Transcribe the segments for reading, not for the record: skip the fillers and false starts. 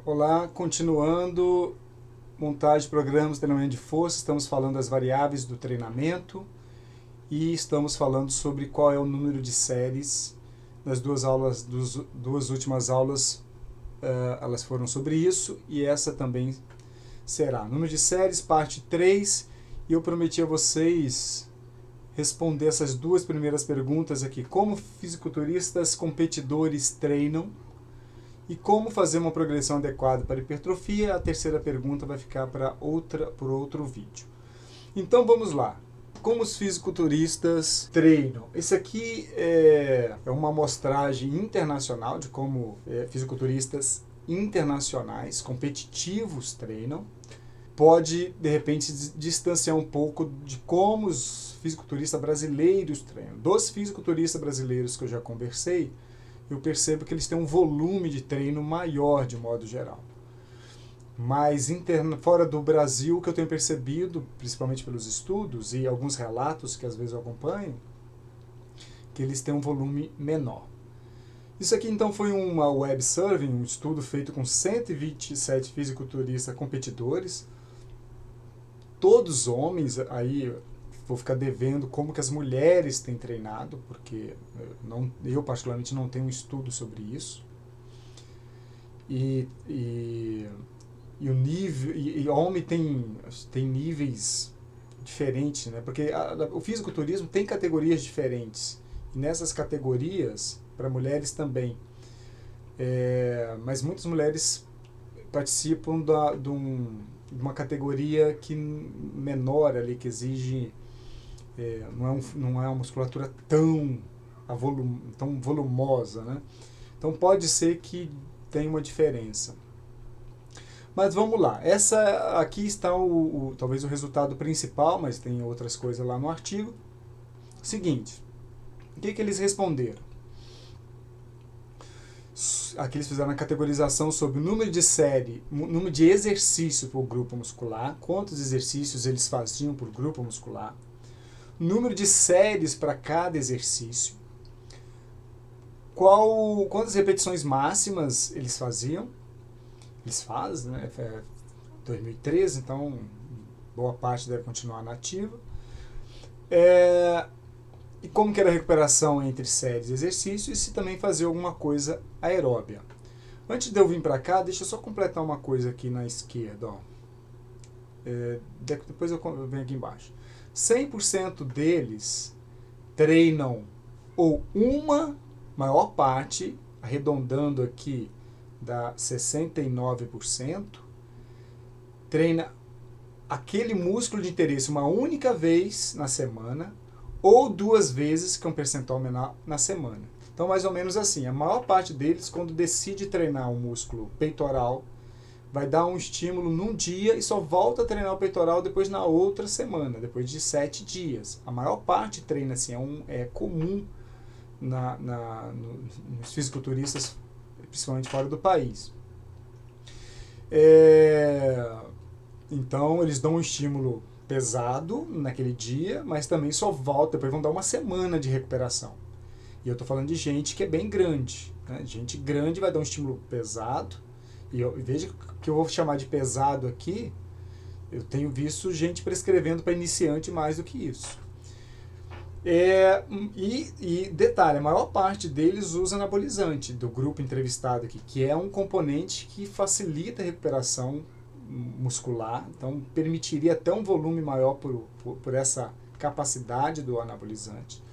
Olá, continuando montagem de programas de treinamento de força, estamos falando das variáveis do treinamento e estamos falando sobre qual é o número de séries. Nas duas últimas aulas, elas foram sobre isso e essa também será. Número de séries, parte 3, e eu prometi a vocês responder essas duas primeiras perguntas aqui. Como fisiculturistas competidores treinam? E como fazer uma progressão adequada para hipertrofia? A terceira pergunta vai ficar por outro vídeo. Então vamos lá. Como os fisiculturistas treinam? Esse aqui é uma amostragem internacional de como fisiculturistas internacionais, competitivos, treinam. Pode, de repente, distanciar um pouco de como os fisiculturistas brasileiros treinam. Dos fisiculturistas brasileiros que eu já conversei, eu percebo que eles têm um volume de treino maior de modo geral. Mas fora do Brasil, o que eu tenho percebido, principalmente pelos estudos e alguns relatos que às vezes eu acompanho, que eles têm um volume menor. Isso aqui então foi uma web survey, um estudo feito com 127 fisiculturistas competidores, todos homens. Aí vou ficar devendo como que as mulheres têm treinado, porque eu particularmente não tenho um estudo sobre isso. E o nível, e homem tem níveis diferentes, né? Porque o fisiculturismo tem categorias diferentes. E nessas categorias, para mulheres também. Mas muitas mulheres participam de uma categoria menor ali, que exige não é uma musculatura tão volumosa, né? Então pode ser que tenha uma diferença. Mas vamos lá. Essa aqui está talvez o resultado principal, mas tem outras coisas lá no artigo. Seguinte, o que eles responderam? Aqui eles fizeram a categorização sobre o número de série, número de exercícios por grupo muscular, quantos exercícios eles faziam por grupo muscular, número de séries para cada exercício, quantas repetições máximas eles faziam. Eles fazem, né? 2013, então boa parte deve continuar nativa. E como que era a recuperação entre séries e exercícios, e se também fazer alguma coisa aeróbia. Antes de eu vir para cá, deixa eu só completar uma coisa aqui na esquerda. Ó. Depois eu venho aqui embaixo. 100% deles treinam ou uma maior parte, arredondando aqui, dá 69%, treina aquele músculo de interesse uma única vez na semana, ou 2 vezes, que é um percentual menor, na semana. Então, mais ou menos assim, a maior parte deles, quando decide treinar um músculo peitoral, vai dar um estímulo num dia e só volta a treinar o peitoral depois na outra semana, depois de 7 dias. A maior parte treina assim, é comum nos fisiculturistas, principalmente fora do país. Então, eles dão um estímulo pesado naquele dia, mas também só volta, depois vão dar uma semana de recuperação. E eu estou falando de gente que é bem grande. Né? Gente grande vai dar um estímulo pesado, e veja que eu vou chamar de pesado aqui, eu tenho visto gente prescrevendo para iniciante mais do que isso. E detalhe, a maior parte deles usa anabolizante, do grupo entrevistado aqui, que é um componente que facilita a recuperação muscular, então permitiria até um volume maior por essa capacidade do anabolizante.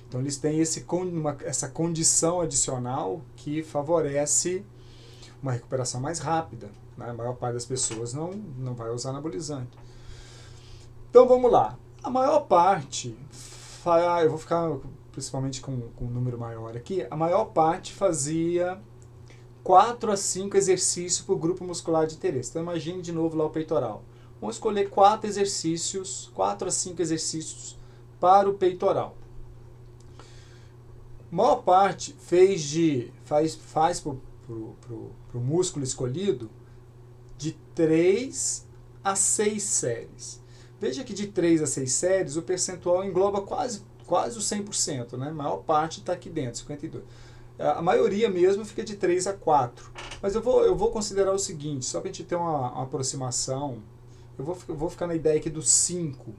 Então eles têm essa condição adicional que favorece uma recuperação mais rápida. Né? A maior parte das pessoas não vai usar anabolizante. Então vamos lá. A maior parte, eu vou ficar principalmente com um número maior aqui, a maior parte fazia 4 a 5 exercícios por grupo muscular de interesse. Então imagine de novo lá o peitoral. Vamos escolher 4 a 5 exercícios para o peitoral. A maior parte faz para o músculo escolhido de 3 a 6 séries. Veja que de 3 a 6 séries o percentual engloba quase o 100%, né? A maior parte está aqui dentro, 52%. A maioria mesmo fica de 3 a 4. Mas eu vou considerar o seguinte, só para a gente ter uma aproximação, eu vou ficar na ideia aqui do 5,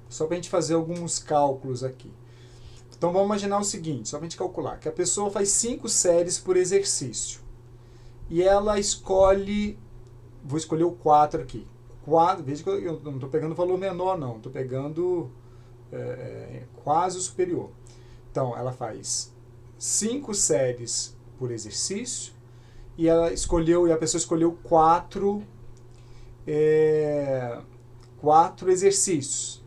só para a gente fazer alguns cálculos aqui. Então vamos imaginar o seguinte, só para a gente calcular, que a pessoa faz 5 séries por exercício. E ela escolhe, vou escolher o 4 aqui. 4, veja que eu não estou pegando valor menor não, estou pegando quase o superior. Então ela faz 5 séries por exercício e a pessoa escolheu 4 exercícios.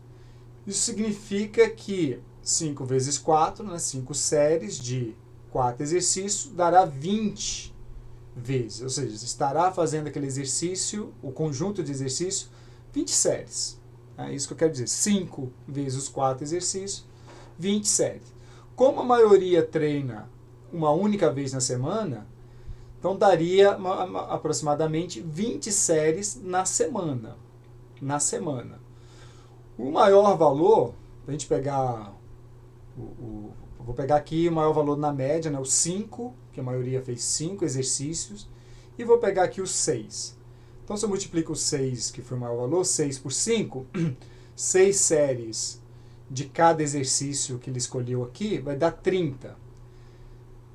Isso significa que 5 vezes 4, né, 5 séries de 4 exercícios, dará 20 vezes. Ou seja, estará fazendo aquele exercício, o conjunto de exercícios, 20 séries. É isso que eu quero dizer. 5 vezes os 4 exercícios, 20 séries. Como a maioria treina uma única vez na semana, então daria aproximadamente 20 séries na semana. O maior valor, para a gente pegar, vou pegar aqui o maior valor na média, né, o 5, que a maioria fez 5 exercícios, e vou pegar aqui o 6. Então se eu multiplico o 6, que foi o maior valor, 6 por 5, 6 séries de cada exercício que ele escolheu aqui, vai dar 30.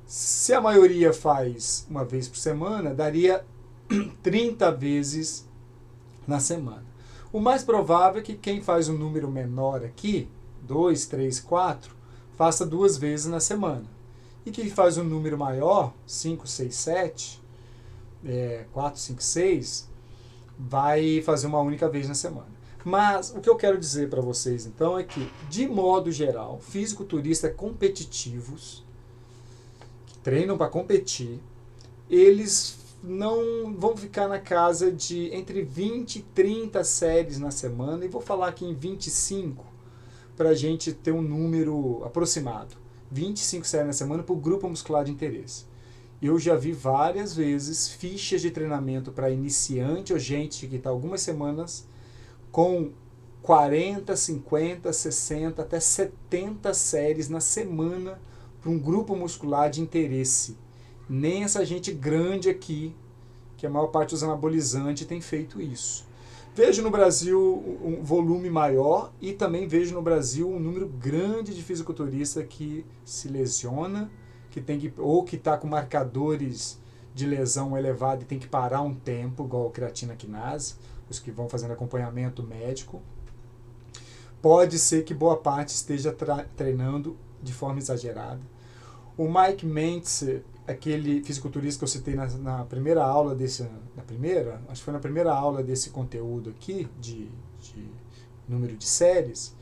Se a maioria faz uma vez por semana, daria 30 vezes na semana. O mais provável é que quem faz um número menor aqui, 2, 3, 4, faça 2 vezes na semana. E quem faz um número maior, 5, 6, 7, 4, 5, 6, vai fazer uma única vez na semana. Mas o que eu quero dizer para vocês então é que, de modo geral, fisiculturistas competitivos, que treinam para competir, eles não vão ficar na casa de entre 20 e 30 séries na semana, e vou falar aqui em 25 para a gente ter um número aproximado. 25 séries na semana por grupo muscular de interesse. Eu já vi várias vezes fichas de treinamento para iniciante ou gente que está algumas semanas com 40, 50, 60, até 70 séries na semana para um grupo muscular de interesse. Nem essa gente grande aqui, que a maior parte dos anabolizantes tem feito isso. Vejo no Brasil um volume maior e também vejo no Brasil um número grande de fisiculturista que se lesiona, ou que está com marcadores de lesão elevado e tem que parar um tempo, igual a creatina quinase, os que vão fazendo acompanhamento médico. Pode ser que boa parte esteja treinando de forma exagerada. O Mike Mentzer, aquele fisiculturista que eu citei na primeira aula acho que foi na primeira aula desse conteúdo aqui, de número de séries,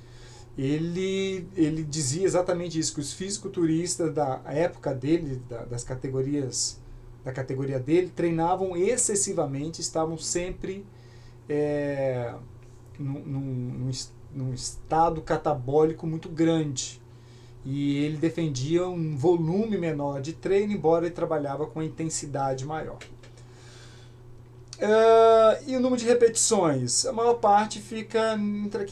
ele dizia exatamente isso, que os fisiculturistas da época dele, da categoria dele, treinavam excessivamente, estavam sempre num estado catabólico muito grande. E ele defendia um volume menor de treino, embora ele trabalhava com intensidade maior. E o número de repetições? A maior parte fica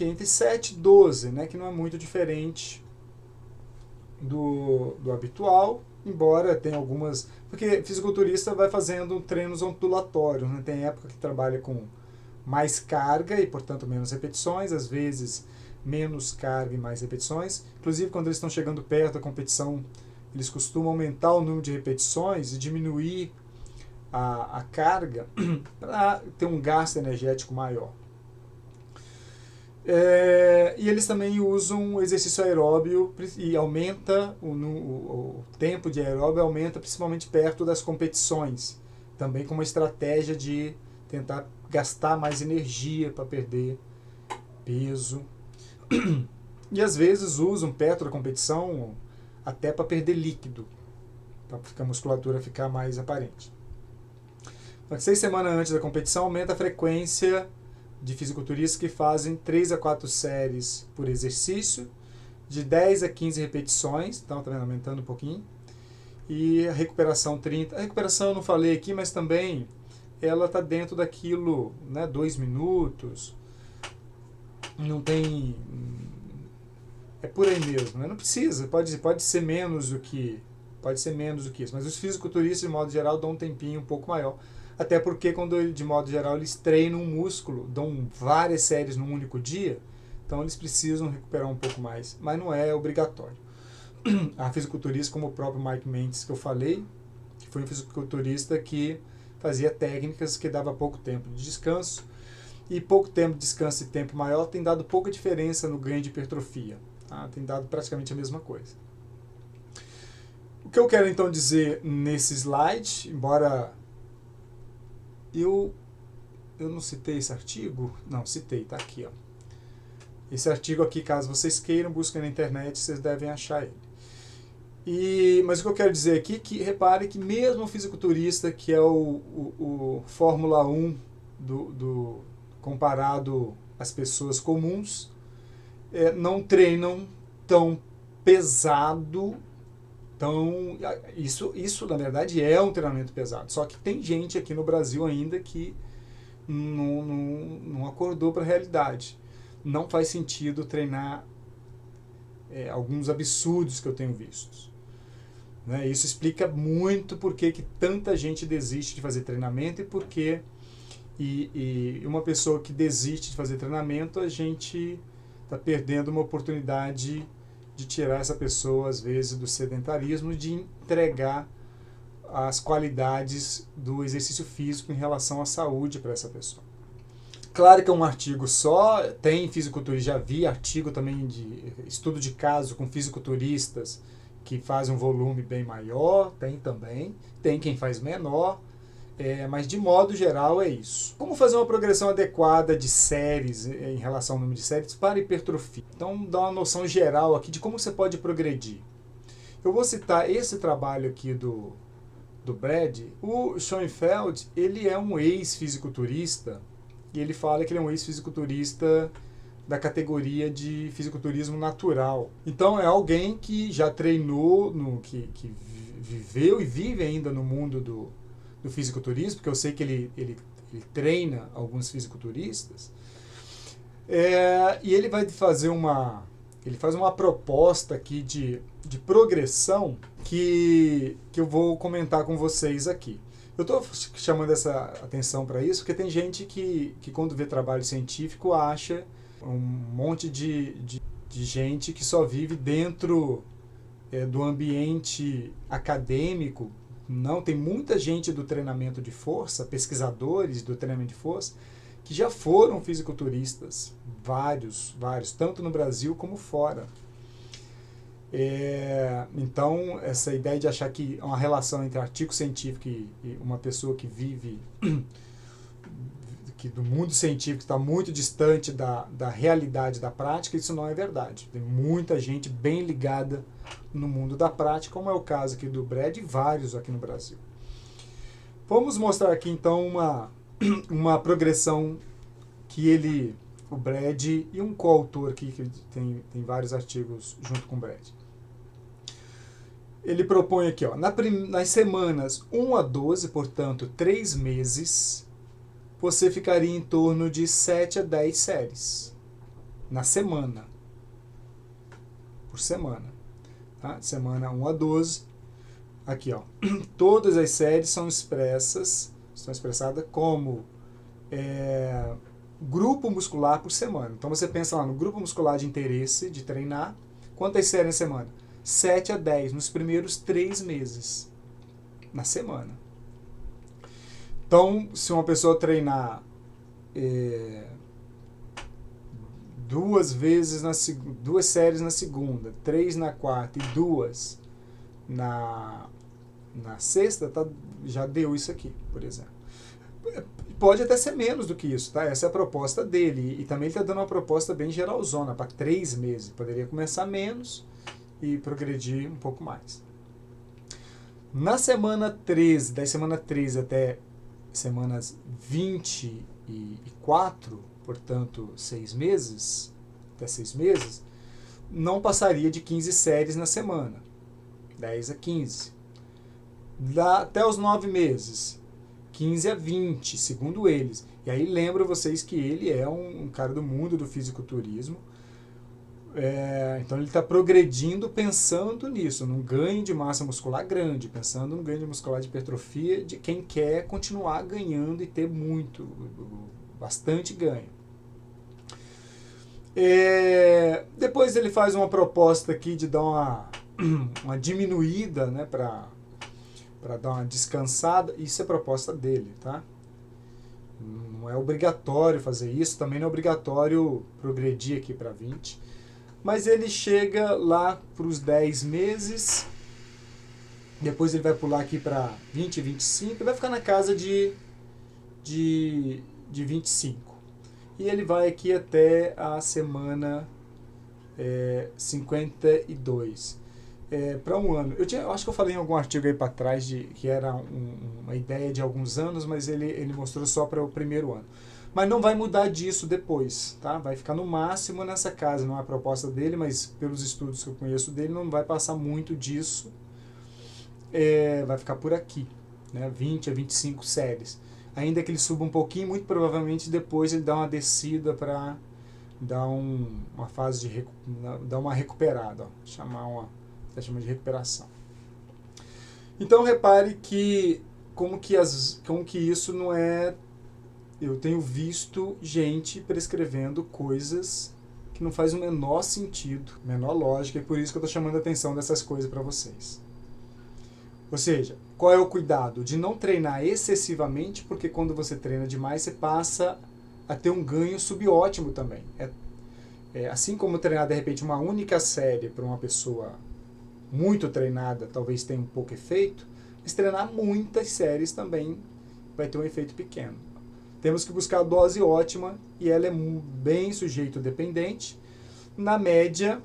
entre 7 e 12, né, que não é muito diferente do habitual, embora tenha algumas... Porque fisiculturista vai fazendo treinos ondulatórios, né? Tem época que trabalha com mais carga e, portanto, menos repetições, às vezes menos carga e mais repetições. Inclusive, quando eles estão chegando perto da competição, eles costumam aumentar o número de repetições e diminuir a carga para ter um gasto energético maior. E eles também usam o exercício aeróbio e aumenta o tempo de aeróbio, aumenta principalmente perto das competições, também como uma estratégia de tentar gastar mais energia para perder peso. E às vezes usam perto da competição até para perder líquido, para a musculatura ficar mais aparente. 6 semanas antes da competição, aumenta a frequência de fisiculturistas que fazem 3 a 4 séries por exercício, de 10 a 15 repetições, então está aumentando um pouquinho, e a recuperação 30. A recuperação eu não falei aqui, mas também ela está dentro daquilo, né, 2 minutos, não tem... É por aí mesmo, né? Não precisa, pode ser menos do que pode ser menos do que isso. Mas os fisiculturistas, de modo geral, dão um tempinho um pouco maior. Até porque, quando de modo geral, eles treinam um músculo, dão várias séries num único dia, então eles precisam recuperar um pouco mais. Mas não é obrigatório. Há fisiculturistas, como o próprio Mike Mendes, que eu falei, que foi um fisiculturista que fazia técnicas que dava pouco tempo de descanso. E pouco tempo de descanso e tempo maior tem dado pouca diferença no ganho de hipertrofia. Tá? Tem dado praticamente a mesma coisa. O que eu quero então dizer nesse slide, embora eu não citei esse artigo, não, citei, está aqui. Ó. Esse artigo aqui, caso vocês queiram, busquem na internet, vocês devem achar ele. Mas o que eu quero dizer aqui é que repare que mesmo o fisiculturista, que é o Fórmula 1 comparado às pessoas comuns, não treinam tão pesado, isso na verdade é um treinamento pesado. Só que tem gente aqui no Brasil ainda que não acordou para a realidade. Não faz sentido treinar alguns absurdos que eu tenho visto. Né? Isso explica muito por que tanta gente desiste de fazer treinamento e uma pessoa que desiste de fazer treinamento, a gente está perdendo uma oportunidade de tirar essa pessoa, às vezes, do sedentarismo, de entregar as qualidades do exercício físico em relação à saúde para essa pessoa. Claro que é um artigo só, tem fisiculturista, já vi artigo também de estudo de caso com fisiculturistas que fazem um volume bem maior, tem também, tem quem faz menor, mas de modo geral é isso. Como fazer uma progressão adequada de séries em relação ao número de séries para hipertrofia? Então, dá uma noção geral aqui de como você pode progredir. Eu vou citar esse trabalho aqui do Brad. O Schoenfeld, ele é um ex-fisiculturista, e ele fala que ele é um ex-fisiculturista da categoria de fisiculturismo natural. Então é alguém que já treinou, que viveu e vive ainda no mundo do fisiculturismo, porque eu sei que ele treina alguns fisiculturistas, e ele vai fazer ele faz uma proposta aqui de progressão que eu vou comentar com vocês aqui. Eu estou chamando essa atenção para isso porque tem gente que quando vê trabalho científico acha um monte de gente que só vive dentro do ambiente acadêmico. Não, tem muita gente do treinamento de força, pesquisadores do treinamento de força, que já foram fisiculturistas, vários, tanto no Brasil como fora. Então, essa ideia de achar que uma relação entre artigo científico e uma pessoa que vive do mundo científico está muito distante da realidade da prática, isso não é verdade. Tem muita gente bem ligada no mundo da prática, como é o caso aqui do Brad e vários aqui no Brasil. Vamos mostrar aqui então uma progressão que o Brad e um coautor aqui, que tem vários artigos junto com o Brad. Ele propõe aqui, ó, nas semanas 1 a 12, portanto 3 meses, você ficaria em torno de 7 a 10 séries na semana. Por semana. Tá? Semana 1 a 12. Aqui, ó. Todas as séries estão expressadas como grupo muscular por semana. Então você pensa lá no grupo muscular de interesse, de treinar. Quantas séries na semana? 7 a 10 nos primeiros 3 meses na semana. Então, se uma pessoa treinar 2 séries na segunda, 3 na quarta e 2 na sexta, já deu isso aqui, por exemplo. Pode até ser menos do que isso, tá? Essa é a proposta dele. E também ele está dando uma proposta bem geralzona, para 3 meses. Poderia começar menos e progredir um pouco mais. Na semana 13, da semana 13 até semanas 24, portanto 6 meses, até 6 meses, não passaria de 15 séries na semana, 10 a 15. Até os 9 meses, 15 a 20, segundo eles. E aí lembro vocês que ele é um cara do mundo do fisiculturismo, Então ele está progredindo pensando nisso, num ganho de massa muscular grande, pensando no ganho de muscular de hipertrofia de quem quer continuar ganhando e ter bastante ganho. Depois ele faz uma proposta aqui de dar uma diminuída, né, para dar uma descansada. Isso é proposta dele, tá? Não é obrigatório fazer isso, também não é obrigatório progredir aqui para 20. Mas ele chega lá para os 10 meses, depois ele vai pular aqui para 20, 25, e vai ficar na casa de 25. E ele vai aqui até a semana 52. Para um ano. Eu acho que eu falei em algum artigo aí para trás que era uma ideia de alguns anos, mas ele mostrou só para o primeiro ano. Mas não vai mudar disso depois, tá? Vai ficar no máximo nessa casa, não é a proposta dele, mas pelos estudos que eu conheço dele, não vai passar muito disso. Vai ficar por aqui, né? 20 a 25 séries. Ainda que ele suba um pouquinho, muito provavelmente depois ele dá uma descida para dar uma fase de dar uma recuperada, ó, chama de recuperação. Então repare que como que isso não é. Eu tenho visto gente prescrevendo coisas que não faz o menor sentido, menor lógica, e por isso que eu estou chamando a atenção dessas coisas para vocês. Ou seja, qual é o cuidado? De não treinar excessivamente, porque quando você treina demais, você passa a ter um ganho subótimo também. Assim como treinar, de repente, uma única série para uma pessoa muito treinada talvez tenha um pouco efeito, mas treinar muitas séries também vai ter um efeito pequeno. Temos que buscar a dose ótima e ela é bem sujeito dependente. Na média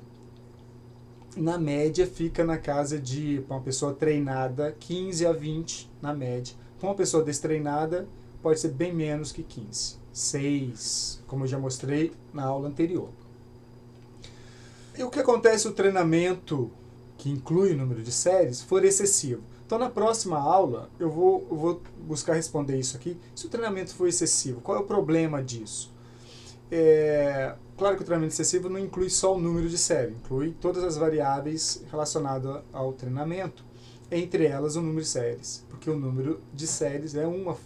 fica na casa de, para uma pessoa treinada, 15 a 20 na média. Para uma pessoa destreinada, pode ser bem menos que 15. 6, como eu já mostrei na aula anterior. E o que acontece se o treinamento, que inclui o número de séries, for excessivo? Então, na próxima aula, eu vou buscar responder isso aqui. Se o treinamento for excessivo, qual é o problema disso? Claro que o treinamento excessivo não inclui só o número de séries, inclui todas as variáveis relacionadas ao treinamento, entre elas o número de séries, porque o número de séries é uma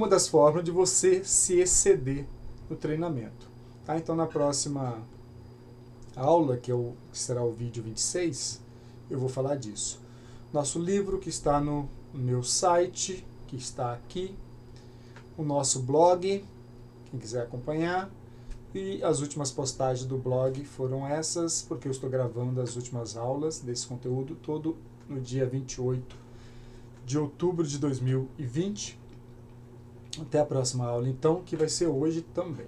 das formas de você se exceder no treinamento. Tá? Então, na próxima aula, que será o vídeo 26, eu vou falar disso. Nosso livro, que está no meu site, que está aqui, o nosso blog, quem quiser acompanhar, e as últimas postagens do blog foram essas, porque eu estou gravando as últimas aulas desse conteúdo todo no dia 28 de outubro de 2020. Até a próxima aula, então, que vai ser hoje também.